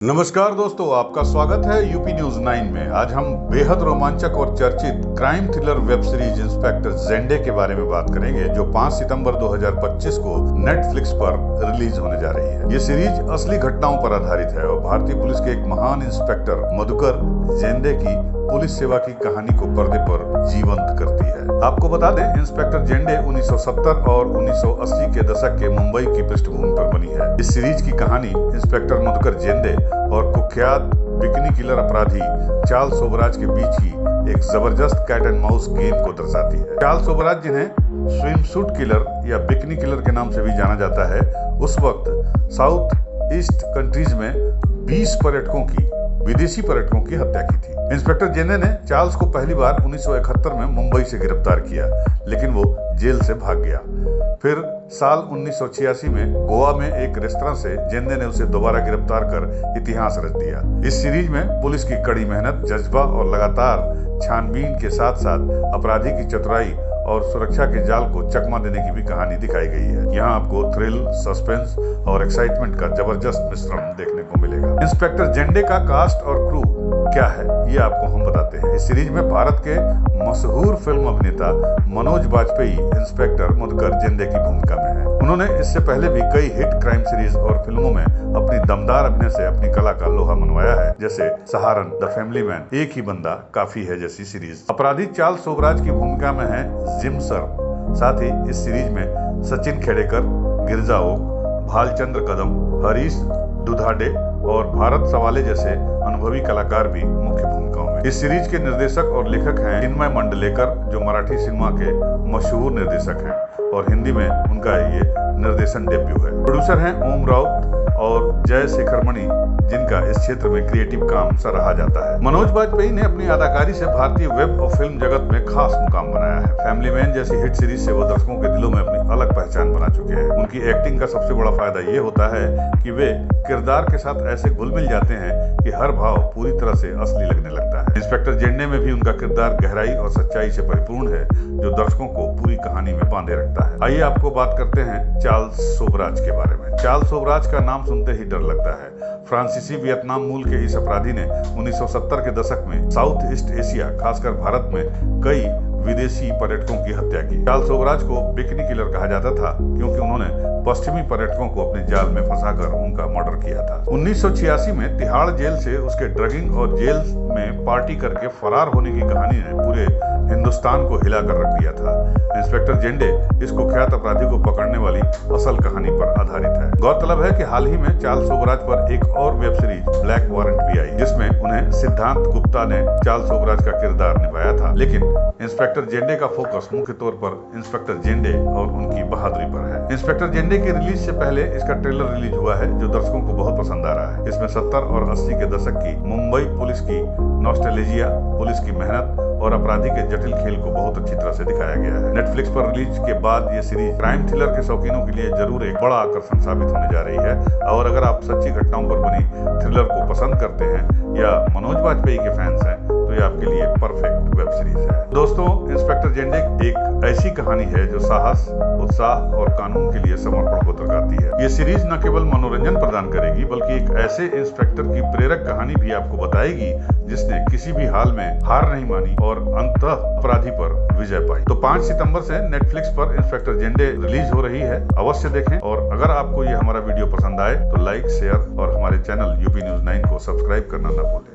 नमस्कार दोस्तों, आपका स्वागत है यूपी न्यूज 9 में। आज हम बेहद रोमांचक और चर्चित crime thriller web series inspector Zende के बारे में बात करेंगे, जो 5 सितंबर 2025 को नेटफ्लिक्स पर रिलीज होने जा रही है। ये सीरीज असली घटनाओं पर आधारित है और भारतीय पुलिस के एक महान इंस्पेक्टर मधुकर जेंडे की पुलिस सेवा की कहानी को पर्दे पर जीवंत करती है। आपको बता दें, इंस्पेक्टर जेंडे 1970 और 1980 के दशक के मुंबई की पृष्ठभूमि पर बनी है। इस सीरीज की कहानी इंस्पेक्टर मधुकर जेंडे और कुख्यात बिकिनी किलर अपराधी चार्ल्स सोबराज के बीच की एक जबरदस्त कैट एंड माउस गेम को दर्शाती है। चार्ल्स सोबराज, जिन्हें स्विमसूट किलर या बिकिनी किलर के नाम से भी जाना जाता है, उस वक्त साउथ ईस्ट कंट्रीज में 20 विदेशी पर्यटकों की हत्या की थी। इंस्पेक्टर जेंडे ने चार्ल्स को पहली बार 1971 में मुंबई से गिरफ्तार किया, लेकिन वो जेल से भाग गया। फिर साल 1986 में गोवा में एक रेस्तरां से जेंडे ने उसे दोबारा गिरफ्तार कर इतिहास रच दिया। इस सीरीज में पुलिस की कड़ी मेहनत, जज्बा और लगातार छानबीन के साथ साथ अपराधी की चतुराई और सुरक्षा के जाल को चकमा देने की भी कहानी दिखाई गई है। यहाँ आपको थ्रिल, सस्पेंस और एक्साइटमेंट का जबरदस्त मिश्रण देखने को मिलेगा। इंस्पेक्टर जेंडे का कास्ट और क्रू क्या है, ये आपको हम बताते हैं। इस सीरीज में भारत के मशहूर फिल्म अभिनेता मनोज बाजपेयी इंस्पेक्टर मधुकर जेंडे की भूमिका में है। उन्होंने इससे पहले भी कई हिट क्राइम सीरीज और फिल्मों में अपनी दमदार अभिनय से अपनी कला का लोहा मनवाया है, जैसे सहारन, द फैमिली मैन, एक ही बंदा काफी है जैसी सीरीज। अपराधी चार्ल्स सोबराज की भूमिका में है जिम सर। साथ ही इस सीरीज में सचिन खेडेकर, गिरजा ओक, भालचंद्र कदम, हरीश दुधाडे और भारत सवाले जैसे अनुभवी कलाकार भी मुख्य भूमिकाओं में। इस सीरीज के निर्देशक और लेखक हैं चिन्मय मंडलेकर, जो मराठी सिनेमा के मशहूर निर्देशक हैं और हिंदी में उनका ये निर्देशन डेब्यू है। प्रोड्यूसर हैं ओम राउत और जय शेखर मणि, जिनका इस क्षेत्र में क्रिएटिव काम सराहा जाता है। मनोज बाजपेयी ने अपनी अदाकारी से भारतीय वेब और फिल्म जगत में खास मुकाम बनाया है। फैमिली मैन जैसी हिट सीरीज से वो दर्शकों के दिलों में अपनी अलग पहचान बना चुके हैं। उनकी एक्टिंग का सबसे बड़ा फायदा ये होता है कि वे किरदार के साथ ऐसे घुल मिल जाते हैं कि हर भाव पूरी तरह से असली लगने लगता है। इंस्पेक्टर जेंडे में भी उनका किरदार गहराई और सच्चाई से परिपूर्ण है, जो दर्शकों को पूरी कहानी में बांधे रखता है। आइए आपको बात करते हैं चार्ल्स सोबराज के बारे में। चार्ल्स सोबराज का नाम सुनते ही डर लगता है। फ्रांसीसी वियतनाम मूल के इस अपराधी ने 1970 के दशक में साउथ ईस्ट एशिया, खासकर भारत में कई विदेशी पर्यटकों की हत्या की। चार्ल्स सोबराज को बिकिनी किलर कहा जाता था, क्योंकि उन्होंने पश्चिमी पर्यटकों को अपने जाल में फंसाकर उनका मर्डर किया था। 1986 में तिहाड़ जेल से उसके ड्रगिंग और जेल में पार्टी करके फरार होने की कहानी ने पूरे हिंदुस्तान को हिलाकर रख दिया था। इंस्पेक्टर जेंडे इस कुख्यात अपराधी को पकड़ने वाली असल कहानी पर आधारित है। गौरतलब है कि हाल ही में चार्ल्स सोबराज पर एक और वेब सीरीज ब्लैक वारंट भी आई, जिसमें उन्हें सिद्धांत गुप्ता ने चार्ल्स सोबराज का किरदार निभाया था। लेकिन इंस्पेक्टर जेंडे का फोकस मुख्य तौर पर इंस्पेक्टर जेंडे और उनकी बहादुरी पर है। इंस्पेक्टर जेंडे के रिलीज से पहले इसका ट्रेलर रिलीज हुआ है, जो दर्शकों को बहुत पसंद आ रहा है। इसमें 70 और 80 के दशक की मुंबई पुलिस की नॉस्टैल्जिया, पुलिस की मेहनत और अपराधी के जटिल खेल को बहुत अच्छी तरह से दिखाया गया है। नेटफ्लिक्स पर रिलीज के बाद ये सीरीज क्राइम थ्रिलर के शौकीनों के लिए जरूर एक बड़ा आकर्षण साबित होने जा रही है। और अगर आप सच्ची घटनाओं पर बनी थ्रिलर को पसंद करते हैं या मनोज बाजपेयी के फैंस हैं, तो ये आपके लिए परफेक्ट वेब सीरीज है। दोस्तों, इंस्पेक्टर जेंडे एक ऐसी कहानी है जो साहस, उत्साह और कानून के लिए समर्पण को दर्शाती है। ये सीरीज न केवल मनोरंजन प्रदान करेगी, बल्कि एक ऐसे इंस्पेक्टर की प्रेरक कहानी भी आपको बताएगी जिसने किसी भी हाल में हार नहीं मानी और अंततः अपराधी पर विजय पाई। तो 5 सितंबर से नेटफ्लिक्स पर इंस्पेक्टर जेंडे रिलीज हो रही है, अवश्य देखें। और अगर आपको ये हमारा वीडियो पसंद आए तो लाइक, शेयर और हमारे चैनल यूपी न्यूज 9 को सब्सक्राइब करना न भूलें।